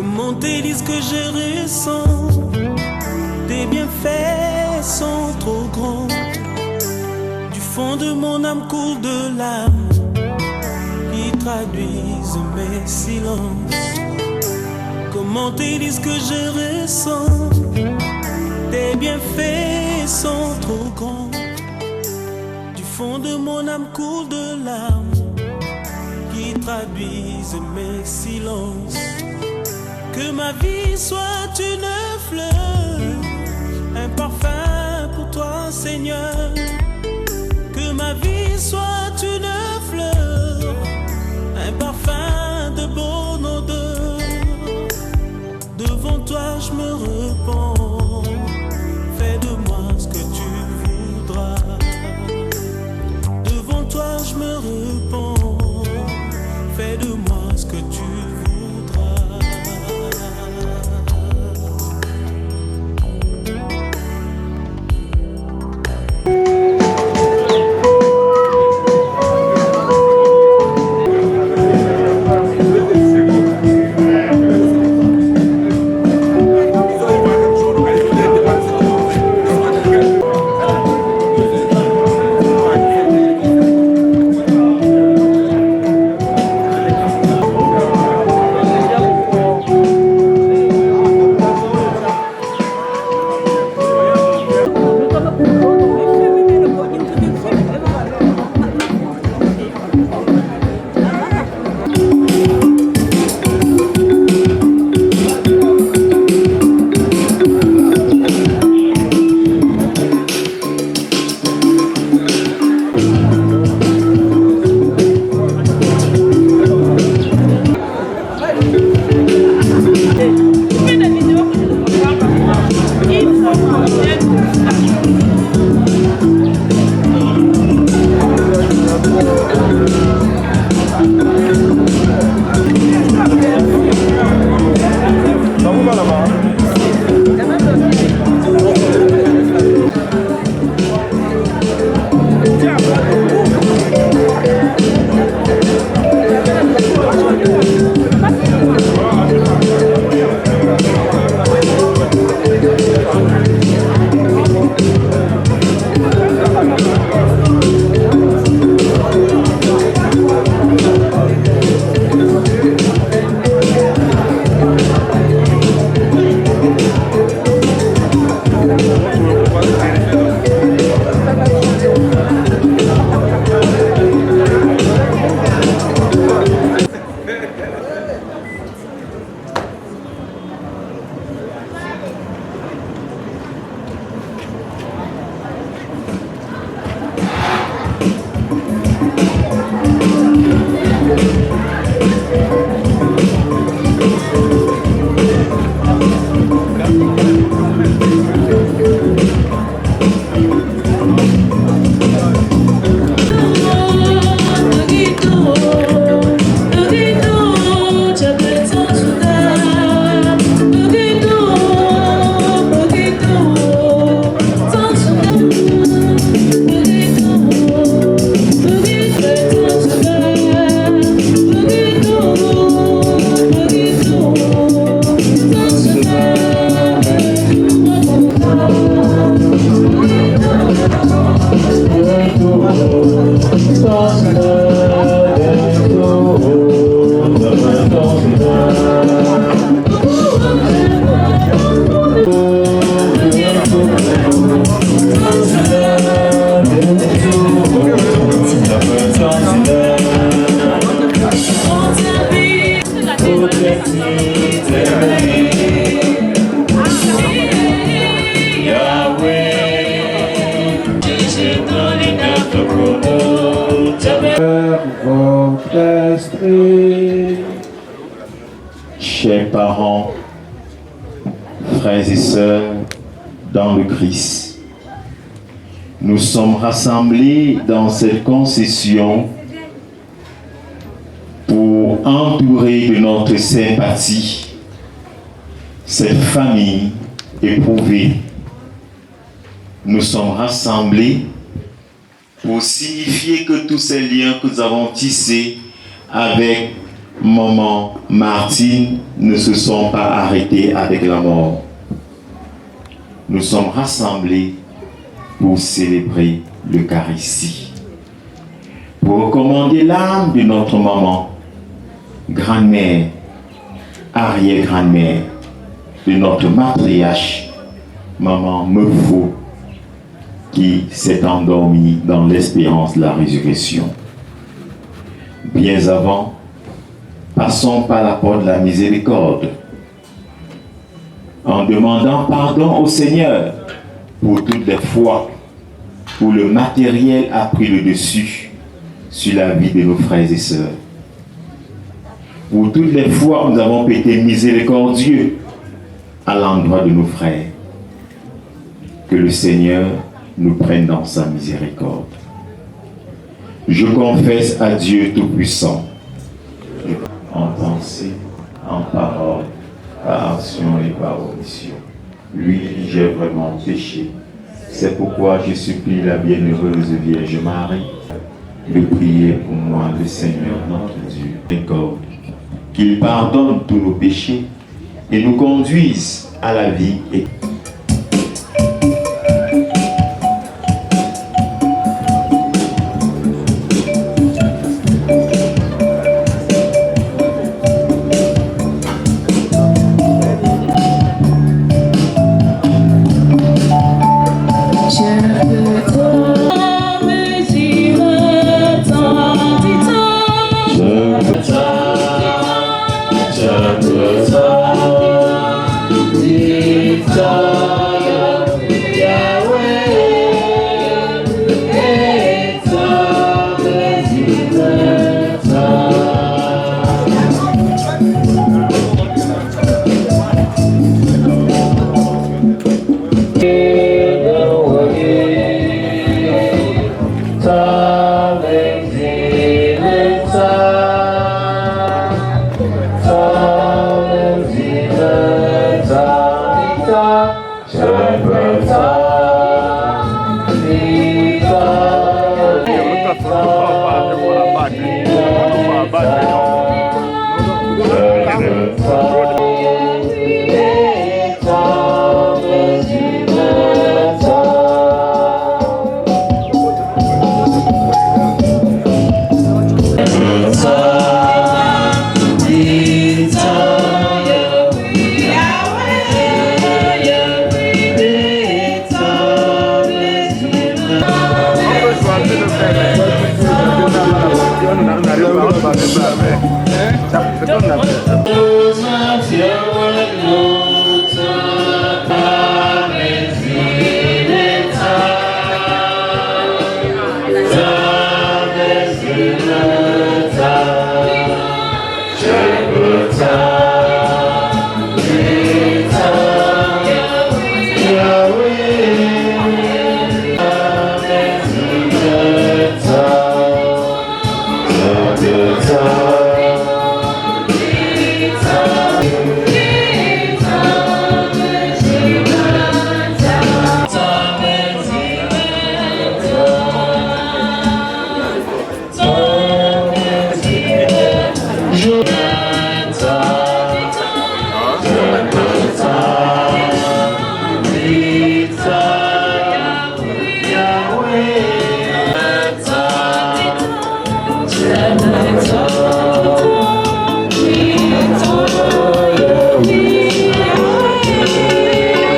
Comment te dire ce que je ressens? Tes bienfaits sont trop grands. Du fond de mon âme coule de larmes qui traduisent mes silences. Comment te dire ce que je ressens? Tes bienfaits sont trop grands. Du fond de mon âme coule de larmes qui traduisent mes silences. Que ma vie soit une fleur, un parfum pour toi, Seigneur. Que ma vie soit une fleur, un parfum de bonne odeur. Devant toi je me repens, fais de moi ce que tu voudras. Devant toi je me repens, fais de moi ce que tu voudras. Chers parents, frères et sœurs dans le Christ, nous sommes rassemblés dans cette concession pour entourer de notre sympathie cette famille éprouvée. Nous sommes rassemblés pour signifier que tous ces liens que nous avons tissés avec maman Martine ne se sont pas arrêtés avec la mort. Nous sommes rassemblés pour célébrer l'Eucharistie, pour recommander l'âme de notre maman, grand-mère, arrière-grand-mère, de notre matriarche, maman Meufo, qui s'est endormie dans l'espérance de la résurrection. Bien avant, passons par la porte de la miséricorde, en demandant pardon au Seigneur pour toutes les fois où le matériel a pris le dessus sur la vie de nos frères et sœurs. Pour toutes les fois où nous avons été miséricordieux à l'endroit de nos frères. Que le Seigneur nous prenne dans sa miséricorde. Je confesse à Dieu Tout-Puissant, en pensée, en parole, par action et par omission. Oui, j'ai vraiment péché. C'est pourquoi je supplie la bienheureuse Vierge Marie de prier pour moi, le Seigneur notre Dieu, qu'il pardonne tous nos péchés et nous conduise à la vie éternelle.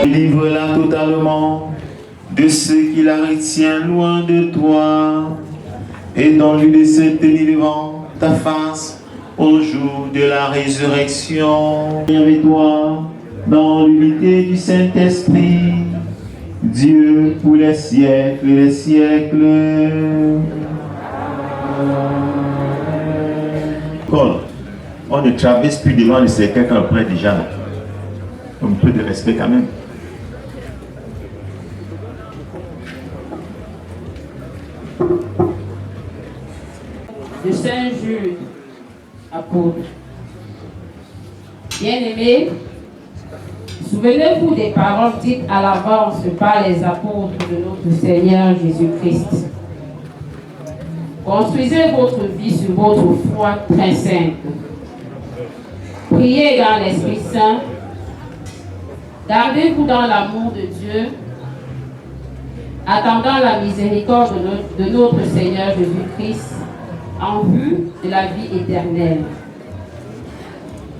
Délivre-la totalement de ceux qui la retiennent loin de toi et donne-lui de se tenir devant ta face au jour de la résurrection. Avec toi, dans l'unité du Saint-Esprit, Dieu pour les siècles et les siècles. On ne traverse plus devant le cercueil qu'on prend déjà là. Un peu de respect quand même. De Saint Jude, apôtre. Bien-aimés, souvenez-vous des paroles dites à l'avance par les apôtres de notre Seigneur Jésus-Christ. Construisez votre vie sur votre foi très simple. Priez dans l'Esprit Saint. Gardez-vous dans l'amour de Dieu, attendant la miséricorde de notre Seigneur Jésus-Christ en vue de la vie éternelle.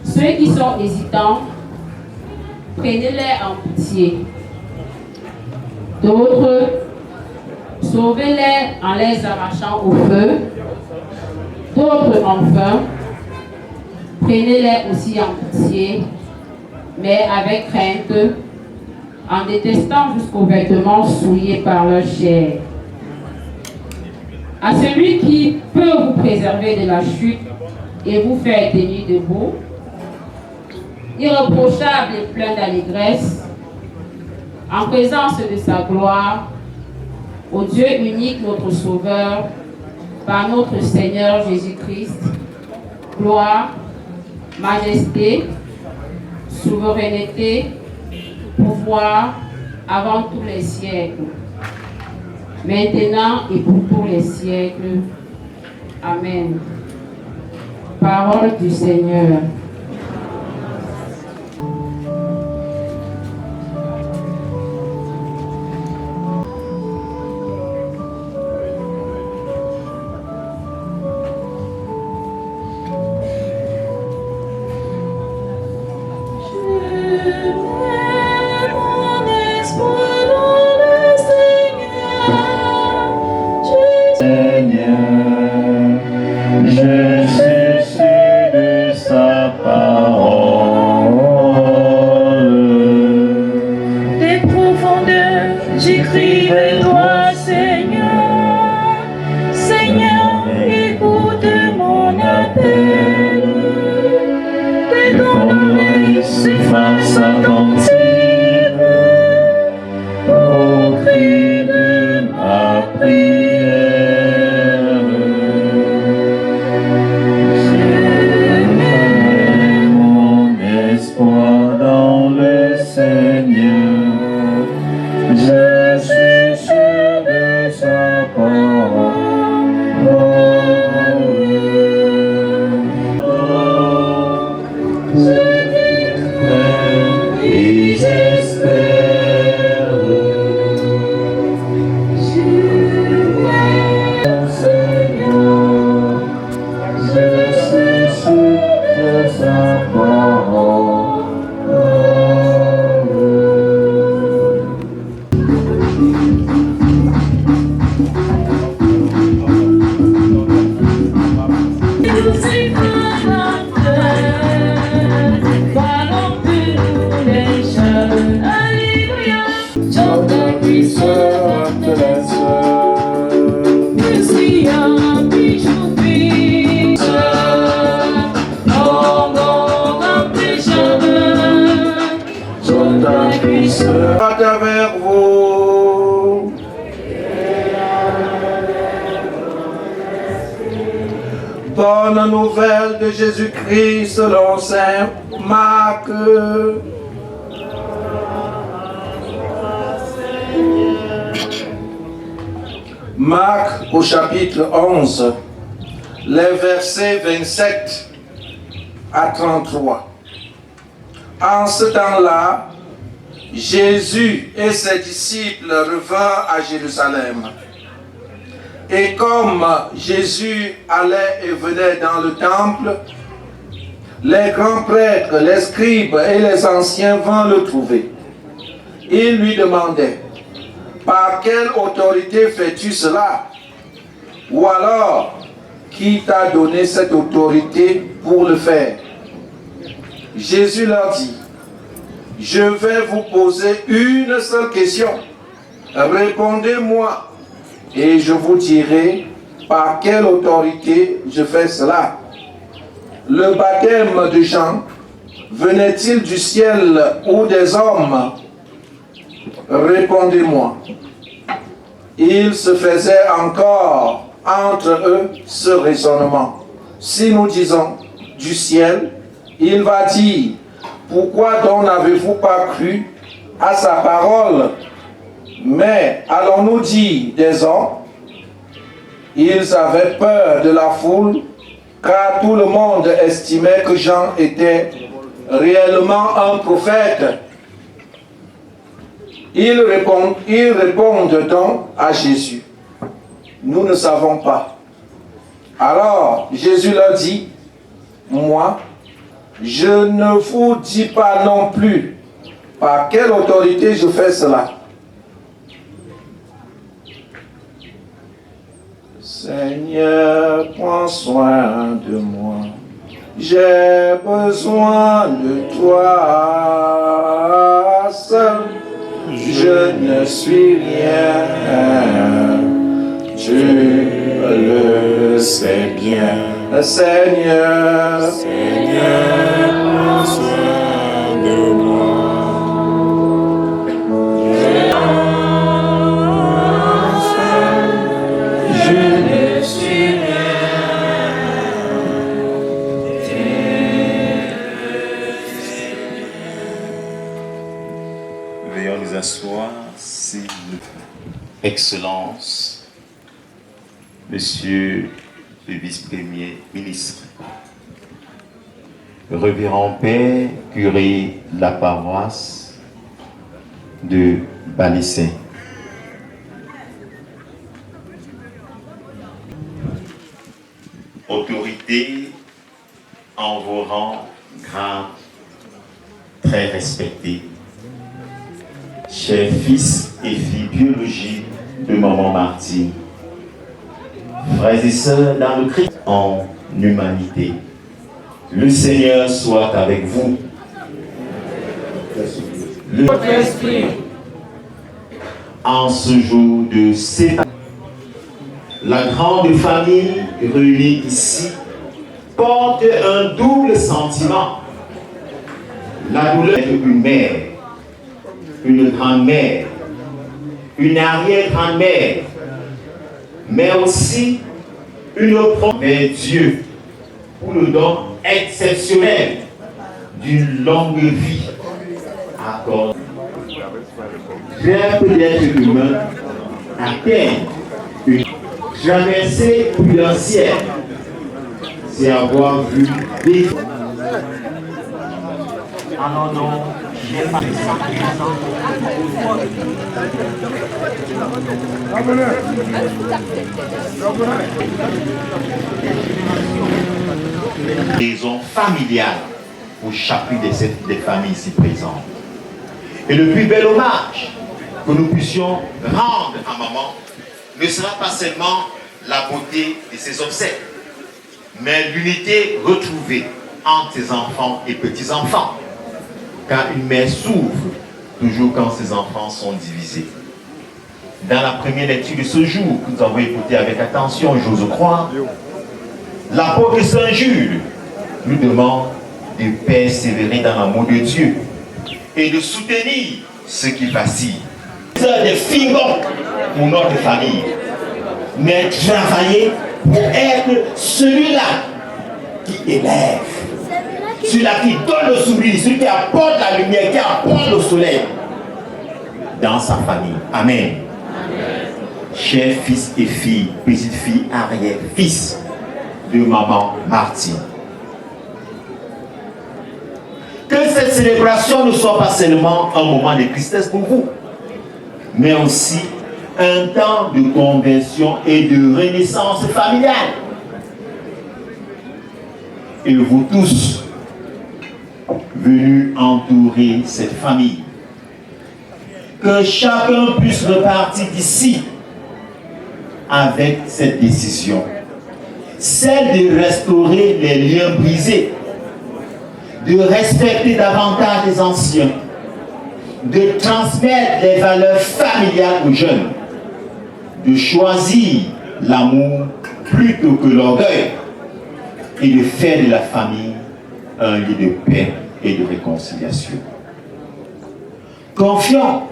Ceux qui sont hésitants, prenez-les en pitié. D'autres, sauvez-les en les arrachant au feu. D'autres, enfin, prenez-les aussi en pitié, mais avec crainte, en détestant jusqu'aux vêtements souillés par leur chair. À celui qui peut vous préserver de la chute et vous faire tenir debout, irréprochable et plein d'allégresse, en présence de sa gloire, au Dieu unique, notre Sauveur, par notre Seigneur Jésus-Christ, gloire, majesté, souveraineté, pouvoir avant tous les siècles, maintenant et pour tous les siècles. Amen. Parole du Seigneur. Avec vous. Bonne nouvelle de Jésus-Christ selon saint Marc. Marc au chapitre 11, les versets 27 à 33. En ce temps-là, Jésus et ses disciples revinrent à Jérusalem. Et comme Jésus allait et venait dans le temple, les grands prêtres, les scribes et les anciens vinrent le trouver. Ils lui demandaient: par quelle autorité fais-tu cela? Ou alors, qui t'a donné cette autorité pour le faire? Jésus leur dit: je vais vous poser une seule question. Répondez-moi et je vous dirai par quelle autorité je fais cela. Le baptême de Jean venait-il du ciel ou des hommes? Répondez-moi. Il se faisait encore entre eux ce raisonnement. Si nous disons du ciel, il va dire: pourquoi donc n'avez-vous pas cru à sa parole? Mais allons-nous dire des hommes? Ils avaient peur de la foule, car tout le monde estimait que Jean était réellement un prophète. Ils répondent donc à Jésus, nous ne savons pas. Alors Jésus leur dit, moi, je ne vous dis pas non plus par quelle autorité je fais cela. Seigneur, prends soin de moi. J'ai besoin de toi seul. Je ne suis rien. Tu le sais bien. Seigneur, Seigneur, prends soin de moi. S'asseoir, s'il le faut. Excellence, Monsieur le vice-premier ministre, révérend Père, curé de la paroisse de Balessin, autorité en vos rangs grands, très respectés, chers fils et filles biologiques de Maman Martine, frères et sœurs dans le Christ en humanité, le Seigneur soit avec vous. Votre esprit. En ce jour de séparation, la grande famille réunie ici porte un double sentiment. La douleur d'une mère, une grand-mère, une arrière-grand-mère, mais aussi une promesse vers Dieu pour le don exceptionnel d'une longue vie accordée. Faire peut-être humain atteindre une traversée prudentielle, c'est avoir vu des... Ah non, non. Raison familiale pour chacune des familles ici présentes. Et le plus bel hommage que nous puissions rendre à maman ne sera pas seulement la beauté de ses obsèques, mais l'unité retrouvée entre ses enfants et petits-enfants. Car une mère souffre toujours quand ses enfants sont divisés. Dans la première lecture de ce jour, que nous avons écouté avec attention, j'ose croire, l'apôtre Saint Jules nous demande de persévérer dans l'amour de Dieu et de soutenir ceux qui vacillent. Des figons pour notre famille, mais travailler pour être celui-là qui élève, celui-là qui donne le sourire, celui qui apporte la lumière, qui apporte le soleil dans sa famille. Amen. Amen. Chers fils et filles, petites filles, arrière-fils de Maman Martine, que cette célébration ne soit pas seulement un moment de tristesse pour vous, mais aussi un temps de conversion et de renaissance familiale. Et vous tous, venus entourer cette famille, que chacun puisse repartir d'ici avec cette décision, celle de restaurer les liens brisés, de respecter davantage les anciens, de transmettre les valeurs familiales aux jeunes, de choisir l'amour plutôt que l'orgueil et de faire de la famille un lieu de paix et de réconciliation. Confions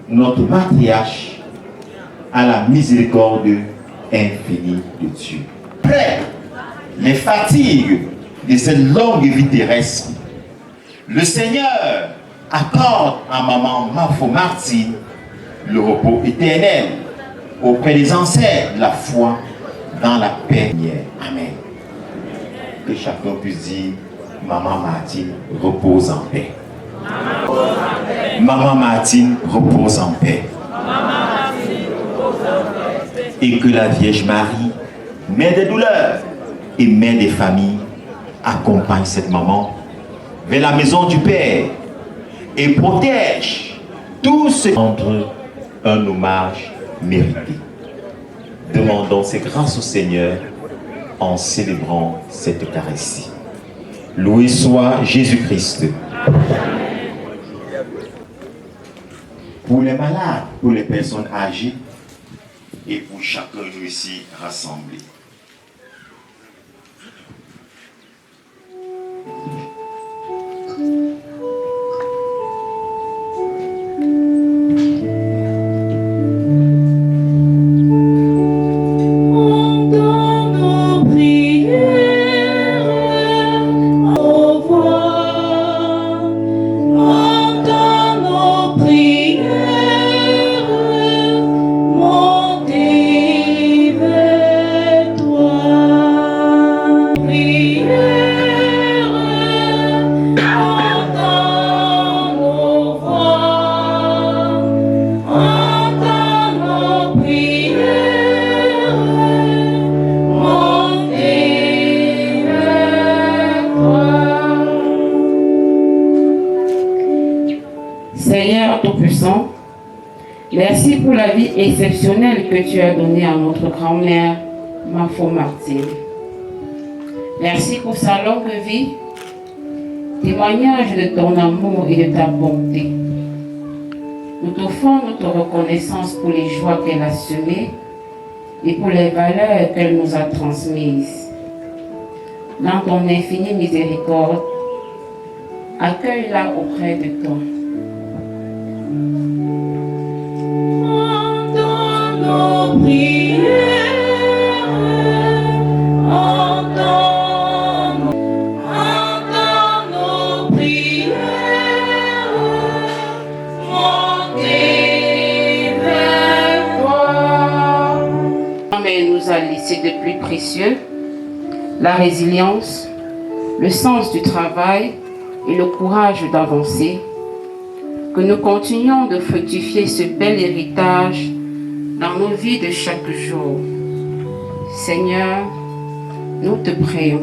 notre matriarche à la miséricorde infinie de Dieu. Après les fatigues de cette longue vie terrestre, le Seigneur accorde à Maman Martine le repos éternel auprès des ancêtres de la foi dans la paix. Amen. que chacun puisse dire, Maman Martine, repose en paix. Maman Martine, repose en paix. Et que la Vierge Marie, mère des douleurs et mère des familles, accompagne cette maman vers la maison du Père et protège tous ceux rendre un hommage mérité. Demandons ces grâces au Seigneur en célébrant cette Eucharistie. Loué soit Jésus-Christ. Pour les malades, pour les personnes âgées et pour chacun de nous ici rassemblés. Seigneur Tout-Puissant, merci pour la vie exceptionnelle que tu as donnée à notre grand-mère, Mafo Martine. Merci pour sa longue vie, témoignage de ton amour et de ta bonté. Nous t'offrons notre reconnaissance pour les joies qu'elle a semées et pour les valeurs qu'elle nous a transmises. Dans ton infinie miséricorde, accueille-la auprès de toi. Mais nous a laissé de plus précieux la résilience, le sens du travail et le courage d'avancer. Que nous continuions de fructifier ce bel héritage dans nos vies de chaque jour. Seigneur, nous te prions.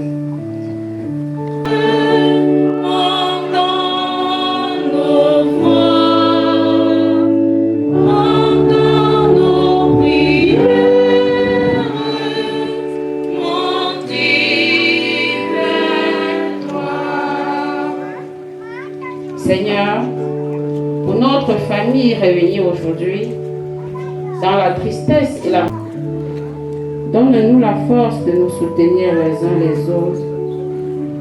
Seigneur, pour notre famille réunie aujourd'hui, dans la tristesse et la... Donne-nous la force de nous soutenir les uns les autres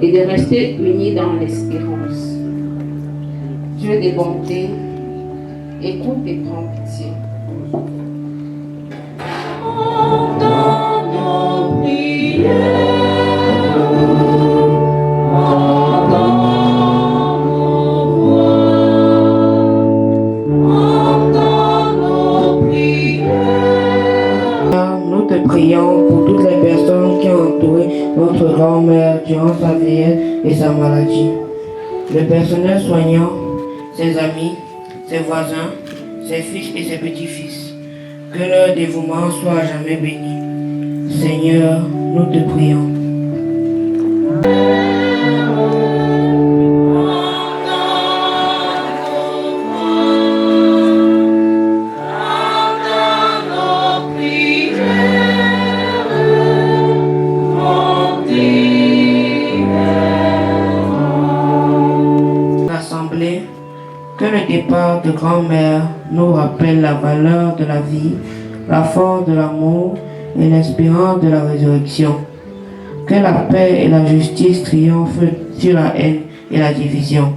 et de rester unis dans l'espérance. Dieu des bontés, écoute et prends pitié. Prions pour toutes les personnes qui ont entouré notre grand-mère durant sa vieillesse et sa maladie. Le personnel soignant, ses amis, ses voisins, ses fils et ses petits-fils. Que leur dévouement soit à jamais béni. Seigneur, nous te prions. Que le départ de grand-mère nous rappelle la valeur de la vie, la force de l'amour et l'espérance de la résurrection. Que la paix et la justice triomphent sur la haine et la division.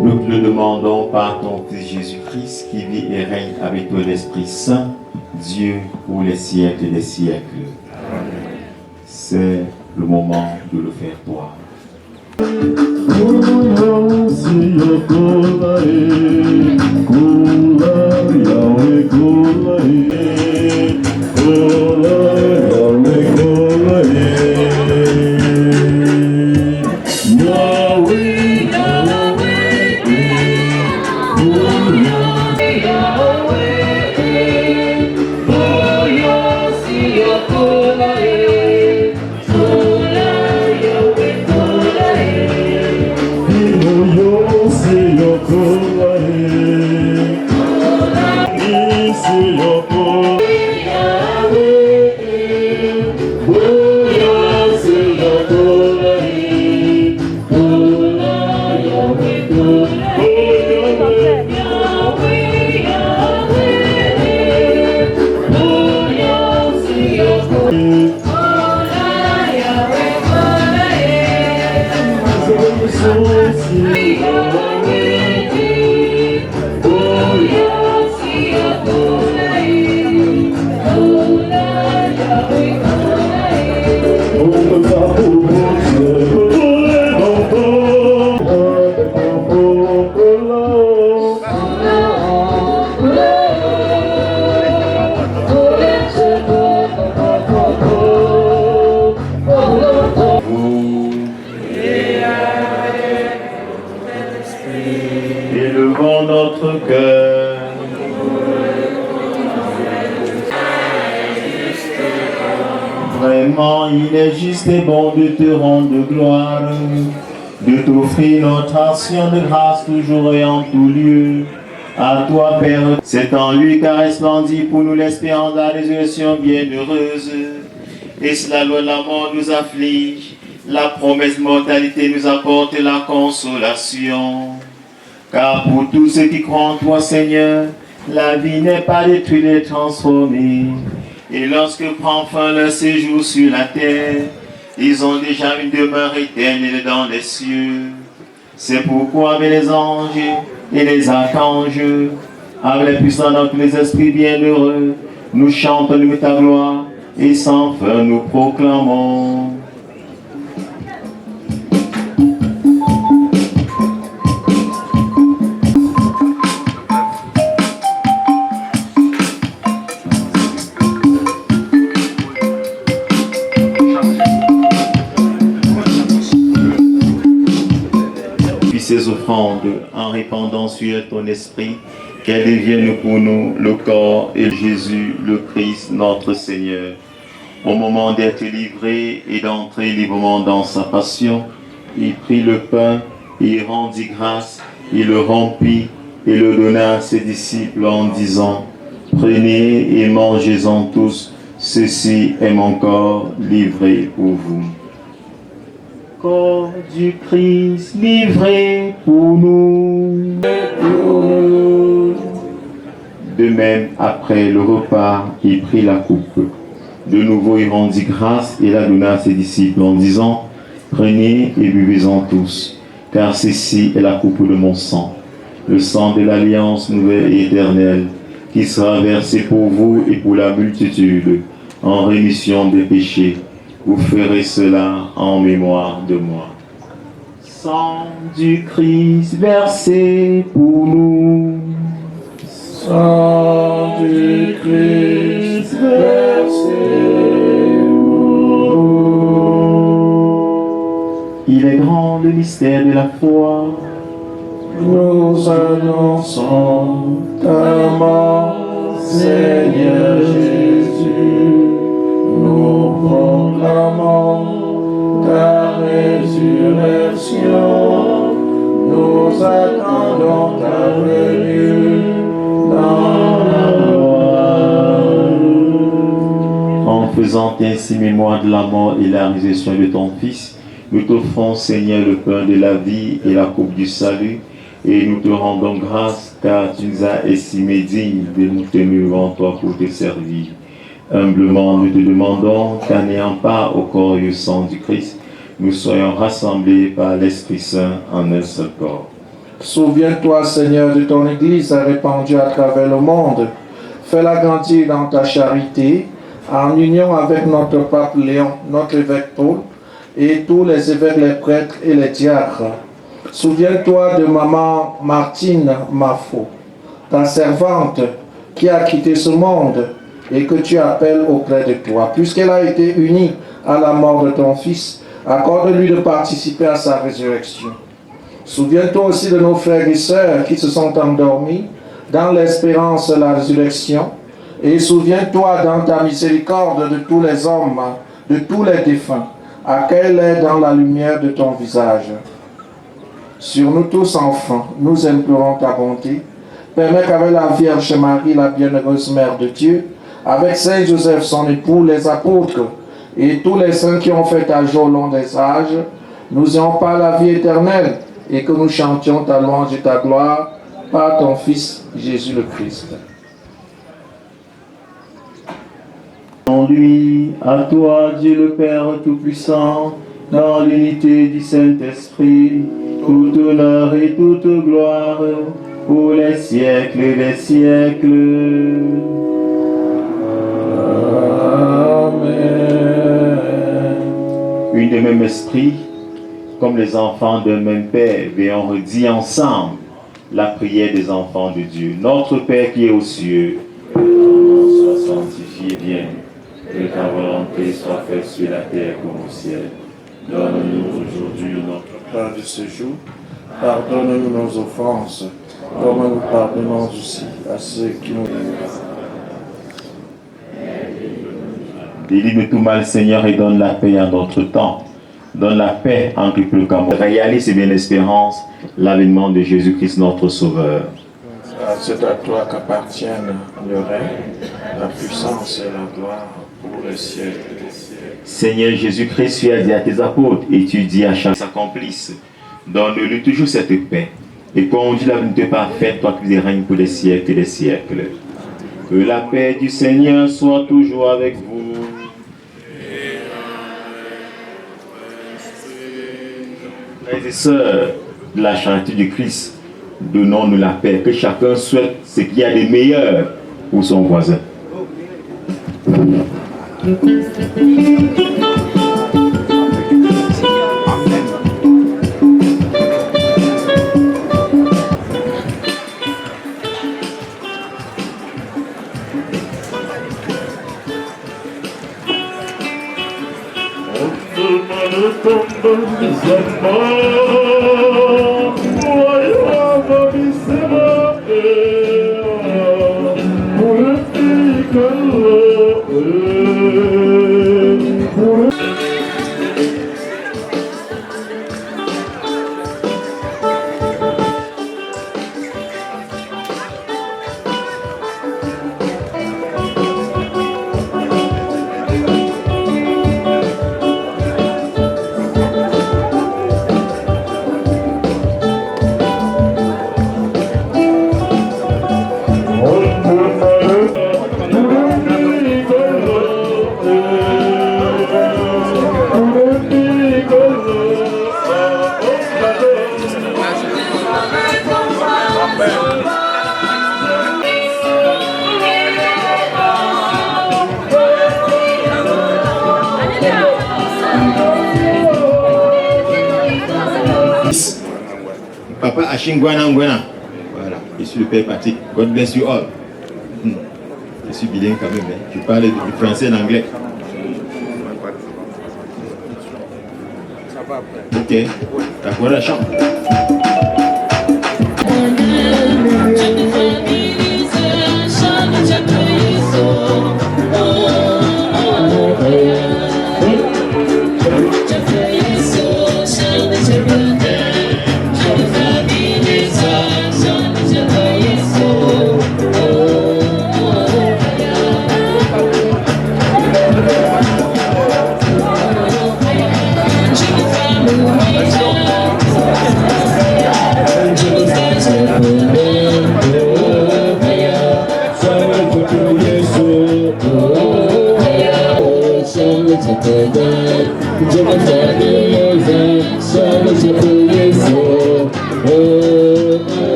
Nous te le demandons par ton Fils Jésus-Christ qui vit et Esprit Saint, Dieu pour les siècles des siècles. C'est le moment de le faire toi. Élevons notre cœur. Vraiment, il est juste et bon de te rendre gloire, de t'offrir notre action de grâce toujours et en tout lieu. À toi, Père, c'est en lui qu'a resplendi pour nous l'espérance de la résurrection bienheureuse. Et cela, loin de la mort, nous afflige. La promesse mortalité nous apporte la consolation. Car pour tous ceux qui croient en toi, Seigneur, la vie n'est pas détruite et transformée. Et lorsque prend fin leur séjour sur la terre, ils ont déjà une demeure éternelle dans les cieux. C'est pourquoi avec les anges et les archanges, avec les puissants dans tous les esprits bienheureux, nous chantons ta gloire et sans fin nous proclamons. Ces offrandes en répandant sur ton esprit, qu'elles deviennent pour nous le corps et Jésus, le Christ, notre Seigneur. Au moment d'être livré et d'entrer librement dans sa passion, il prit le pain, il rendit grâce, il le rompit et le donna à ses disciples en disant: prenez et mangez-en tous, ceci est mon corps livré pour vous. Corps du Christ livré pour nous. De même, après le repas, il prit la coupe. De nouveau, il rendit grâce et la donna à ses disciples en disant: prenez et buvez-en tous, car ceci est la coupe de mon sang, le sang de l'alliance nouvelle et éternelle, qui sera versé pour vous et pour la multitude, en rémission des péchés. Vous ferez cela en mémoire de moi. Sang du Christ versé pour nous. Sang du Christ versé pour nous. Il est grand le mystère de la foi. Nous annonçons ta mort, Seigneur Jésus. Nous proclamons ta résurrection, nous attendons ta venue dans la gloire. En faisant ainsi mémoire de la mort et la résurrection de ton Fils, nous t'offrons, Seigneur, le pain de la vie et la coupe du salut, et nous te rendons grâce car tu nous as estimés dignes de nous tenir devant toi pour te servir. Humblement, nous te demandons qu'en n'ayant pas au corps et au sang du Christ, nous soyons rassemblés par l'Esprit Saint en un seul corps. Souviens-toi, Seigneur, de ton Église répandue à travers le monde. Fais-la grandir dans ta charité, en union avec notre pape Léon, notre évêque Paul, et tous les évêques, les prêtres et les diacres. Souviens-toi de maman Martine Mafo, ta servante qui a quitté ce monde et que tu appelles auprès de toi. Puisqu'elle a été unie à la mort de ton fils, accorde-lui de participer à sa résurrection. Souviens-toi aussi de nos frères et sœurs qui se sont endormis dans l'espérance de la résurrection, et souviens-toi dans ta miséricorde de tous les hommes, de tous les défunts, accueille-les dans la lumière de ton visage. Sur nous tous, enfants, nous implorons ta bonté. Permets qu'avec la Vierge Marie, la bienheureuse Mère de Dieu, avec Saint Joseph, son époux, les apôtres, et tous les saints qui ont fait âge au long des âges, nous ayons pas la vie éternelle, et que nous chantions ta louange et ta gloire par ton Fils, Jésus le Christ. En lui, à toi, Dieu le Père Tout-Puissant, dans l'unité du Saint-Esprit, tout honneur et toute gloire, pour les siècles des siècles. Amen. Une de même esprit, comme les enfants d'un même Père, et on redit ensemble la prière des enfants de Dieu. Notre Père qui est aux cieux, Que ton nom soit sanctifié, vienne, que ta volonté soit faite sur la terre comme au ciel. Donne-nous aujourd'hui notre Pain de ce jour, pardonne-nous nos offenses, comme nous pardonnons aussi à ceux qui nous délivre de tout mal, Seigneur, et donne la paix à notre temps. Donne la paix entre le Cameroun. Réalise bien l'espérance, l'avènement de Jésus-Christ, notre Sauveur. C'est à toi qu'appartiennent le règne, la puissance et la gloire pour les siècles des siècles. Seigneur Jésus-Christ, tu as dit à tes apôtres, et tu dis à chacun s'accomplisse. Donne-lui toujours cette paix. Et conduis la volonté parfaite, toi qui règnes pour les siècles et les siècles. Que la paix du Seigneur soit toujours avec vous. Frères et sœurs de la charité du Christ, donnons-nous la paix. Que chacun souhaite ce qu'il y a de meilleur pour son voisin. Papa Ashingwana Ngwana. Voilà, je suis le Père Patrick. God bless you all. Je suis bilingue quand même, hein. Je parle du français et l'anglais. Ok, d'accord, la chambre.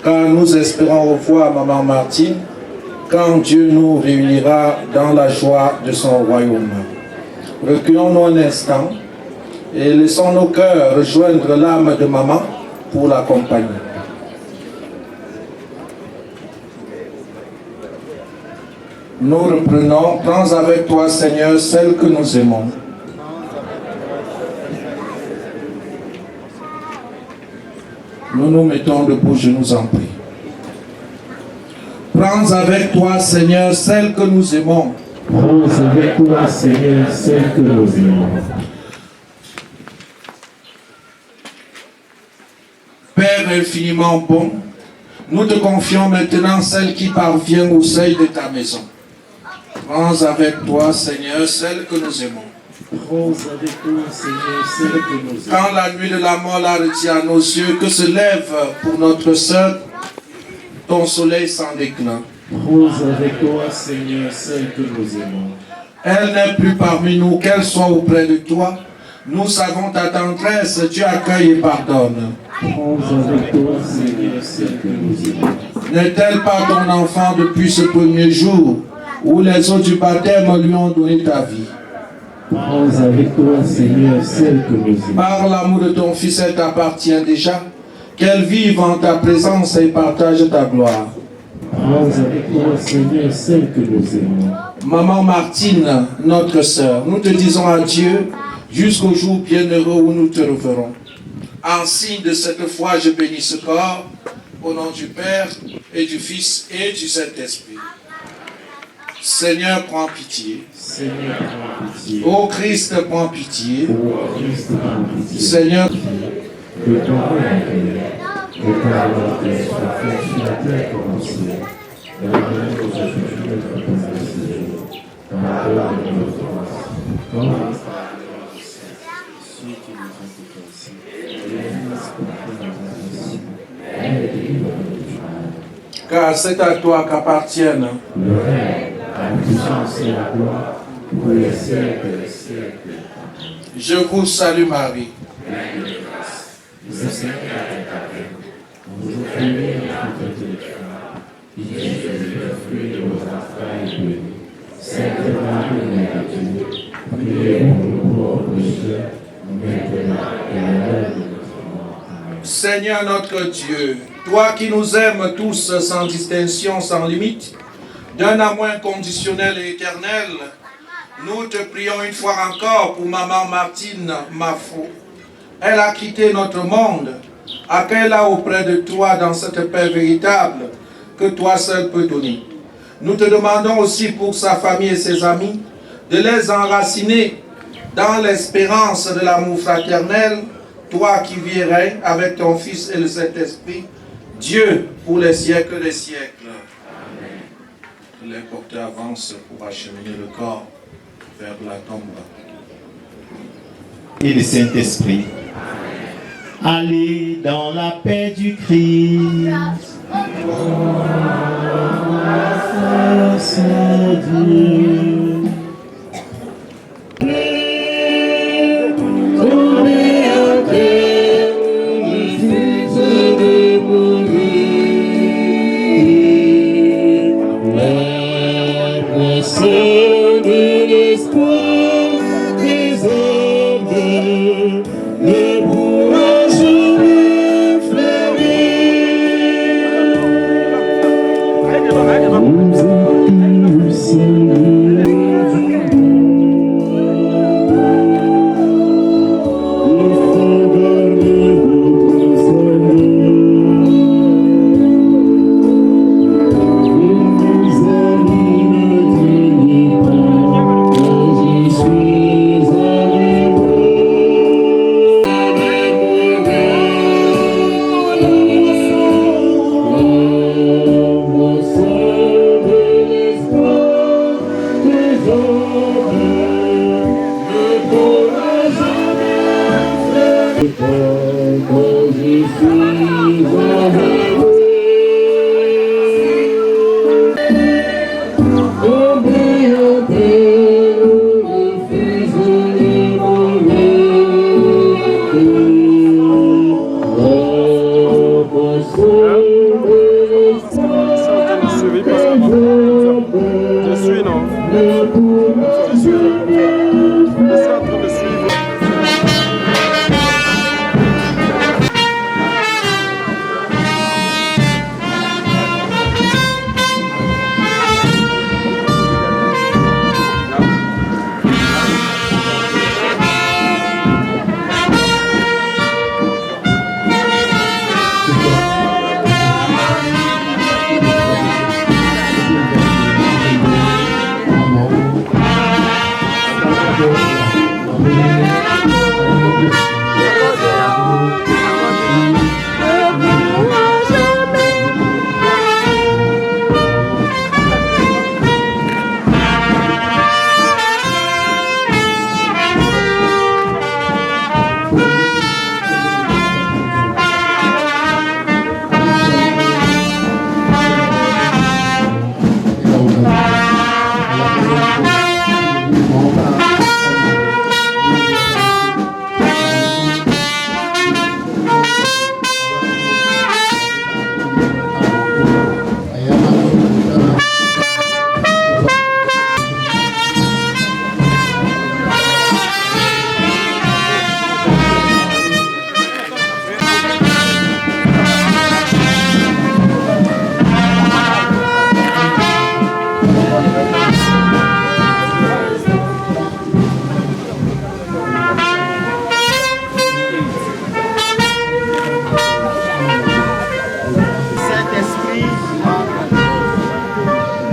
Car nous espérons revoir Maman Martine quand Dieu nous réunira dans la joie de son royaume. Reculons-nous un instant et laissons nos cœurs rejoindre l'âme de Maman pour l'accompagner. Nous reprenons, prends avec toi, Seigneur, celle que nous aimons. Nous nous mettons debout, je nous en prie. Prends avec toi, Seigneur, celle que nous aimons. Prends avec toi, Seigneur, celle que nous aimons. Père infiniment bon, nous te confions maintenant celle qui parvient au seuil de ta maison. Prends avec toi, Seigneur, celle que nous aimons. Prends avec toi, Seigneur, celle que nous aimons. Quand la nuit de la mort la retient à nos yeux, que se lève pour notre sœur ton soleil sans déclin. Prends avec toi, Seigneur, celle que nous aimons. Elle n'est plus parmi nous, qu'elle soit auprès de toi. Nous savons ta tendresse, Dieu accueille et pardonne. Prends avec toi, Seigneur, celle que nous aimons. N'est-elle pas ton enfant depuis ce premier jour où les eaux du baptême lui ont donné ta vie? Prends avec toi, Seigneur, celle que nous aimons. Par l'amour de ton Fils, elle t'appartient déjà. Qu'elle vive en ta présence et partage ta gloire. Prends avec toi, Seigneur, celle que nous aimons. Maman Martine, notre sœur, nous te disons adieu jusqu'au jour bienheureux où nous te reverrons. En signe de cette foi, je bénis ce corps, au nom du Père et du Fils et du Saint-Esprit. Seigneur, prends pitié. Seigneur, prends pitié. Ô Christ, prends pitié. Ô Christ, prends pitié. Seigneur, que ton règne, que ta volonté soit faite sur la terre comme au ciel. Donne-nous aujourd'hui notre pain de ce jour. Pardonne nos offenses, comme nous pardonnons aussi ceux qui nous ont offensés. Et laisse-nous pas dans la tentation, mais délivre-nous du mal. car c'est à toi qu'appartiennent Le règne, la puissance et la gloire, pour les siècles des siècles. Je vous salue Marie. Pleine de grâce, le Seigneur est avec vous. Vous offrez toute de femmes, et Jésus, le fruit de vos entrailles, est béni. Sainte Marie, Mère de Dieu, priez pour nous pauvres pécheurs, maintenant et à l'heure de notre mort. Amen. Seigneur notre Dieu, toi qui nous aimes tous sans distinction, sans limite, d'un amour inconditionnel et éternel, nous te prions une fois encore pour Maman Martine Mafo. Elle a quitté notre monde. Accueille-la auprès de toi dans cette paix véritable que toi seul peux donner. Nous te demandons aussi pour sa famille et ses amis de les enraciner dans l'espérance de l'amour fraternel, toi qui vis et règnes avec ton Fils et le Saint-Esprit, Dieu pour les siècles des siècles. Amen. Les porteurs avancent pour acheminer le corps vers la tombe. Et le Saint-Esprit. Allez dans la paix du Christ. Grâce à Dieu.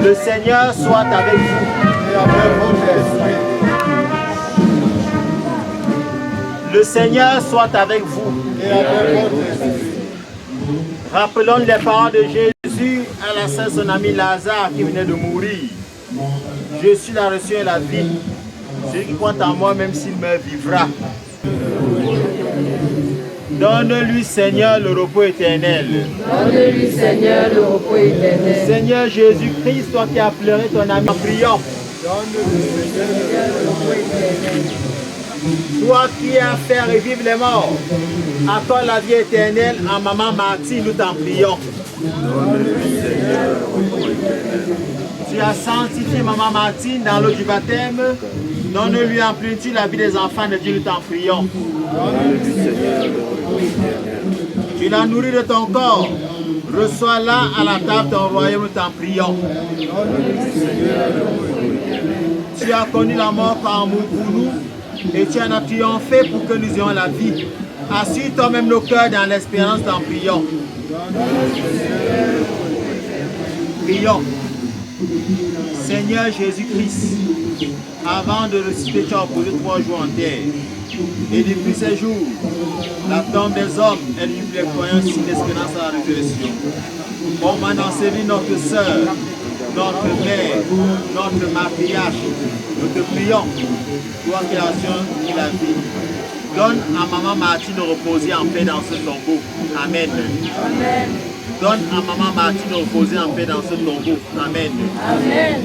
Le Seigneur soit avec vous. Et avec votre esprit. Le Seigneur soit avec vous. Et avec votre esprit. Rappelons les paroles de Jésus à la sainte son ami Lazare qui venait de mourir. Je suis la résurrection et la vie. Celui qui croit en moi, même s'il meurt, vivra. Donne-lui, Seigneur, le repos éternel. Donne-lui, Seigneur, le repos éternel. Seigneur Jésus-Christ, toi qui as pleuré ton ami, prions. Donne-lui, Seigneur, le repos éternel. Toi qui as fait revivre les morts, à toi la vie éternelle, en maman Martine, nous t'en prions. Donne-lui, Seigneur, le repos éternel. Tu as sanctifié maman Martine dans l'eau du baptême. Donne-lui en plénitude la vie des enfants de Dieu, nous t'en prions. Donne-lui, Seigneur, le repos éternel. Tu l'as nourri de ton corps. Reçois-la à la table de ton royaume, nous t'en prions. Donne-lui, Seigneur, le repos éternel. Tu as connu la mort par amour pour nous et tu en as triomphé pour que nous ayons la vie. Assure toi-même nos cœurs dans l'espérance, t'en prions. Prions. Seigneur Jésus-Christ, avant de ressusciter, tu as posé 3 jours en terre. Et depuis ces jours, la tombe des hommes est libre les croyants sin espérance à la résurrection. On m'a enseveli notre sœur, notre mère, notre matriarche. Nous te prions, toi qui as et la vie. Donne à maman Martine de reposer en paix dans ce tombeau. Amen. Amen. Donne à maman Martine de reposer en paix dans ce tombeau. Amen. Amen.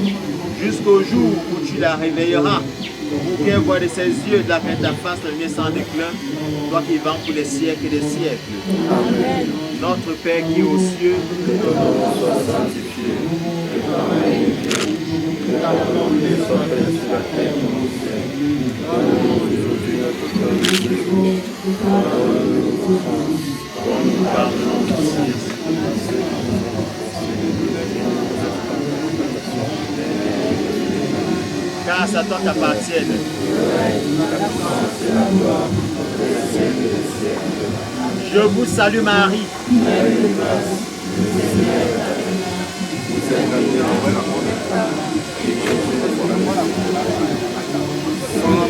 Jusqu'au jour où tu la réveilleras, pour qu'elle voie de ses yeux de la fin de ta face le mien sans déclin, toi qui vends pour les siècles et des siècles. Amen. Notre Père qui est aux cieux, Que ton nom soit sanctifié, que ton règne vienne, que ta volonté soit faite sur la terre comme au ciel. Donne-nous aujourd'hui notre pain de tous les jours. Pardonne-nous nos offenses, comme nous pardonnons aussi. car à toi t'appartiennent. Je vous salue Marie.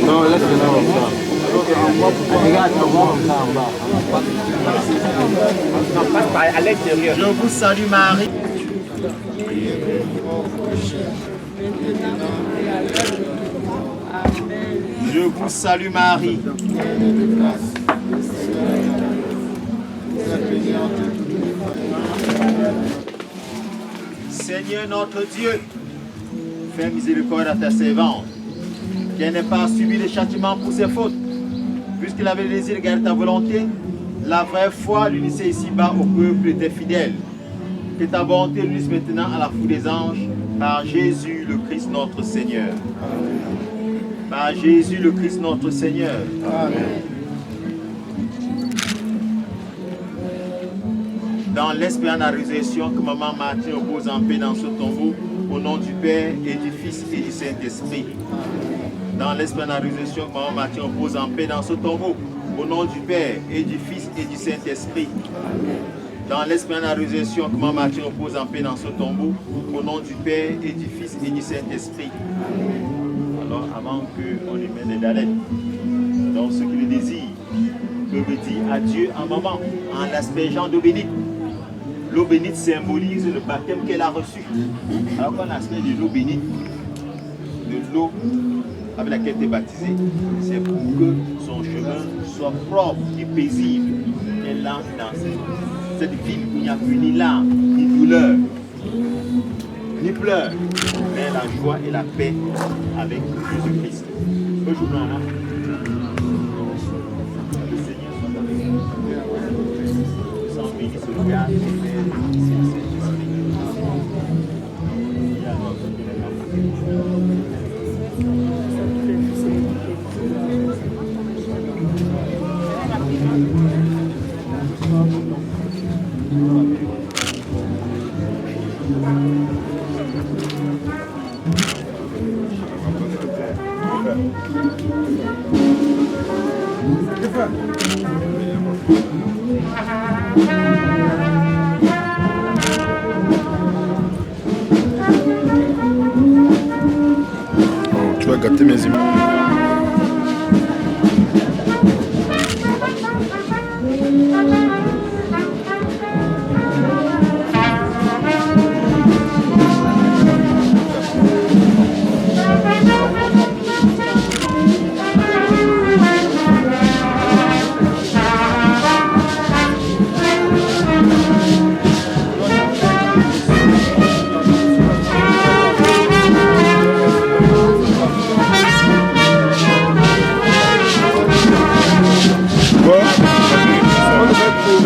Non, laisse-le là comme ça. Regarde, on voit comme ça en bas. Non, passe par à l'extérieur. Je vous salue Marie. Je vous salue Marie. Seigneur notre Dieu, fais miséricorde à ta servante, qu'elle n'ait pas subi le châtiment pour ses fautes, puisqu'il avait le désir de garder ta volonté. La vraie foi l'unissait ici-bas au peuple de tes fidèles. Que ta bonté l'unisse maintenant à la foule des anges, par Jésus le Christ notre Seigneur. Par Jésus le Christ notre Seigneur. Amen. Dans l'espérance de la résurrection que maman Martine repose en paix dans ce tombeau, au nom du Père et du Fils et du Saint-Esprit. Dans l'espérance de la résurrection que maman Martine repose en paix dans ce tombeau, au nom du Père et du Fils et du Saint-Esprit. Dans l'espérance de la résurrection que maman Martine repose en paix dans ce tombeau, au nom du Père et du Fils et du Saint-Esprit. Alors, avant qu'on lui mette des dalettes, donc ceux qui le désirent peuvent dire adieu à maman en l'aspergeant d'eau bénite. L'eau bénite symbolise le baptême qu'elle a reçu. Alors qu'on asperge de l'eau bénite, de l'eau avec laquelle tu es baptisé, c'est pour que son chemin soit propre et paisible. Elle entre dans cette ville où il n'y a plus ni larmes, ni douleur, ni pleurs, mais la joie et la paix avec Jésus-Christ. Aujourd'hui, le Seigneur soit avec nous. Sans béni sur le garde, Tu vas gâter mes images.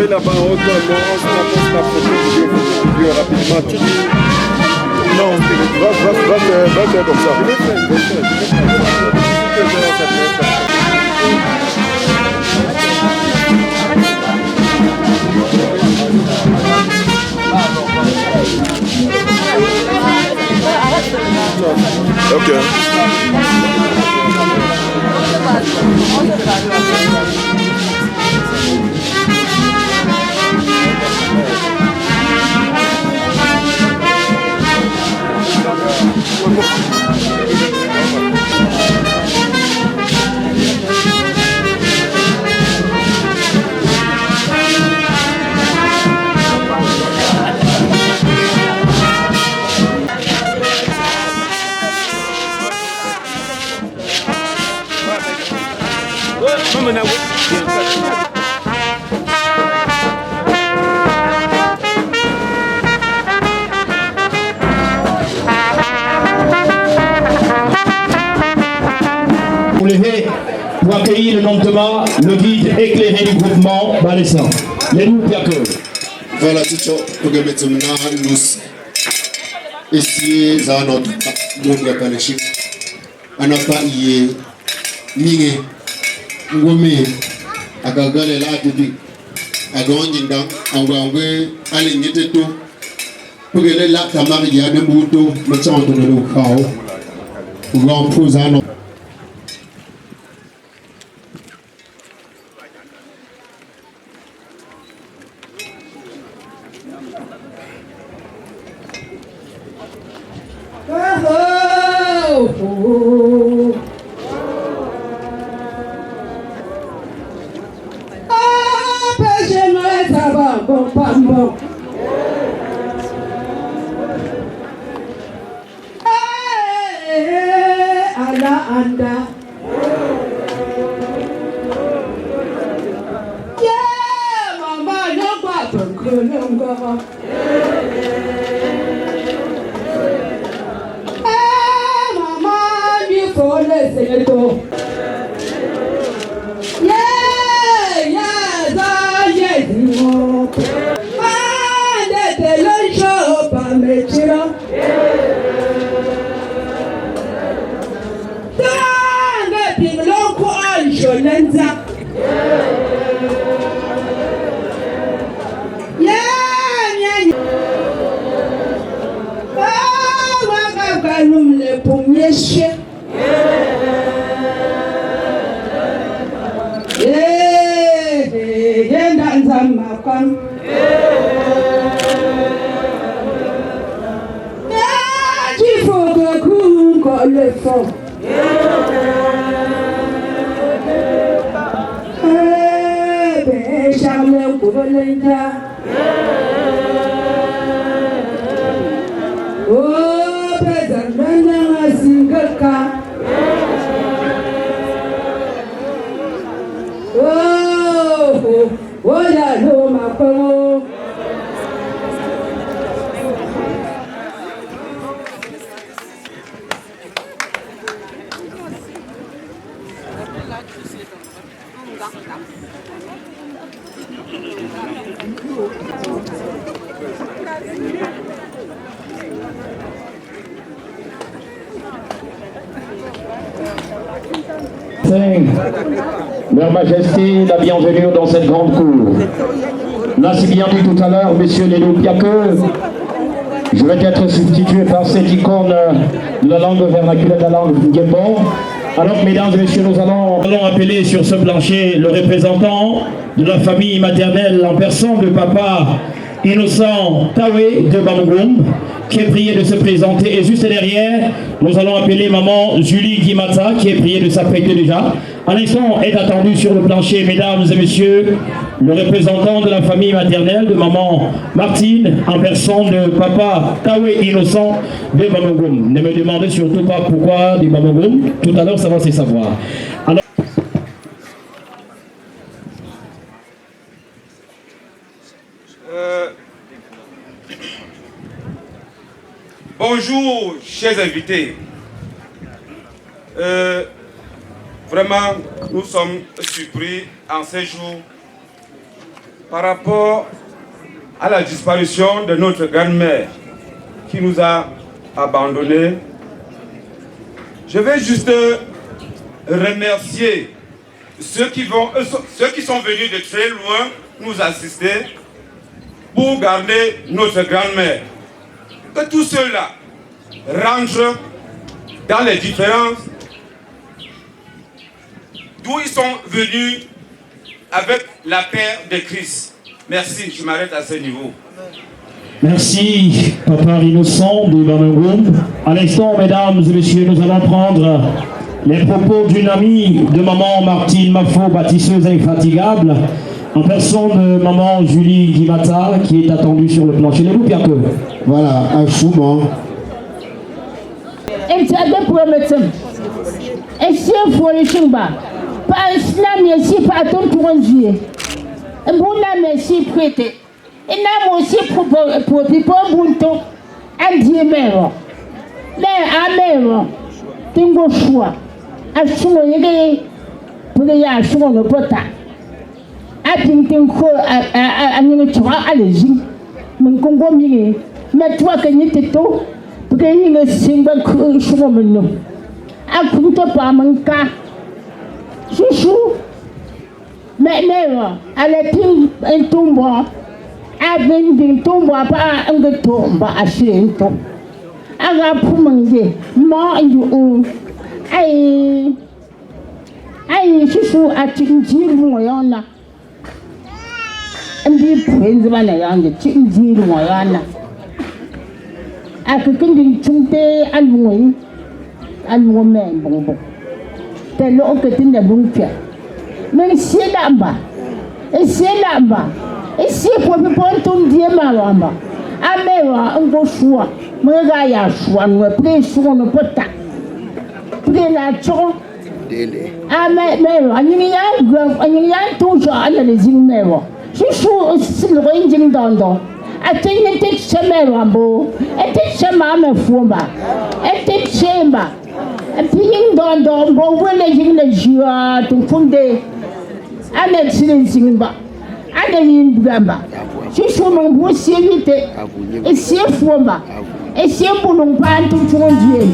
Là-bas, on se la photo rapidement. Non, va faire comme ça. Ok. Pour lever, pour accueillir lentement le guide éclairé du groupement Balessan. Les loups Piacre. Voilà, tout ça, pour que maintenant nous ici, à notre monde Palachik, on n'a pas y Mingé, Ngomé, à Gagale la Tibi, à Gondinda, à Wangwe, à l'Initeto, pour que les lacs à Maria de Bouto, le centre de l'Okao, pour l'emposer à notre. Ngolongoro. Mama, you call us a little. Yes, the lunch up and make it up. Leur Majesté, la bienvenue dans cette grande cour. Là, si bien dit tout à l'heure, messieurs les loups, bien que je vais être substitué par cette icône de la langue vernaculaire, de la langue guébon. Alors, mesdames et messieurs, nous allons appeler sur ce plancher le représentant de la famille maternelle en personne de papa Innocent Tawe de Bamougoum, qui est prié de se présenter. Et juste derrière, nous allons appeler maman Julie Guimata, qui est priée de s'apprêter déjà. À l'instant est attendu sur le plancher, mesdames et messieurs, le représentant de la famille maternelle de maman Martine, en personne de papa Tawe Innocent de Bamougoum. Ne me demandez surtout pas pourquoi de Bamougoum. Tout à l'heure, ça va se savoir. Alors, bonjour, chers invités. Vraiment, nous sommes surpris en ces jours par rapport à la disparition de notre grand-mère qui nous a abandonnés. Je vais juste remercier ceux qui sont venus de très loin nous assister pour garder notre grand-mère. Que tous ceux-là rentrent dans les différences d'où ils sont venus avec la paix de Christ. Merci, je m'arrête à ce niveau. merci, papa Innocent de Bamougoum. À l'instant, mesdames et messieurs, nous allons prendre les propos d'une amie de maman Martine Mafo, bâtisseuse infatigable, en personne de maman Julie Guimata, qui est attendue sur le plancher. Les loups, bien que. Voilà, un chouman. Et tu as des problèmes. Et si il faut les chumba, pas un slam, ici, pas ton tour en juillet. Et bon, là, merci, prêté. Et là, moi aussi, pour un bon temps, un dieu mère. Là, à mère, tu as un choix. À choix, il y a pour les choix, le potat. À Tintinko, à Ninotura, allez-y. Mon Congo, mais toi, que n'y était tout, pour qu'il y ait un single choix, non. À Kunto, par mon cas. Chouchou, mais elle est un tombeau, elle tombeau, pas un tombeau à chier. Elle a pour manger, moi et aïe, chouchou, à Tindir, moi, y'en a. Un peu de manière, Tindir, moi, y'en a. À quelqu'un d'une chumpe, à l'ouïe, à l'ouïe-même, bon. C'est l'eau que tu n'as pas fait. Mais c'est là-bas. Et c'est là-bas. Et c'est pour me prendre ton diamant là-bas. Ah, mais on va choix. Mais il y a choix. Nous avons choix. Nous pas ta. Près la choix. Ah, mais on y a toujours à les îles. Chouchou, c'est le ringing d'Andon. Atteignez tes chemins, Rambo. Et tes chemins, me foumba. Et tes chemins. Et puis, d'Andon, bon, vous les joie, tout fondé. Annette, c'est les zingba. Annette, gamba. Chouchou, mon beau, c'est vite. Et c'est foumba. Et c'est pour nous pas tout fondé.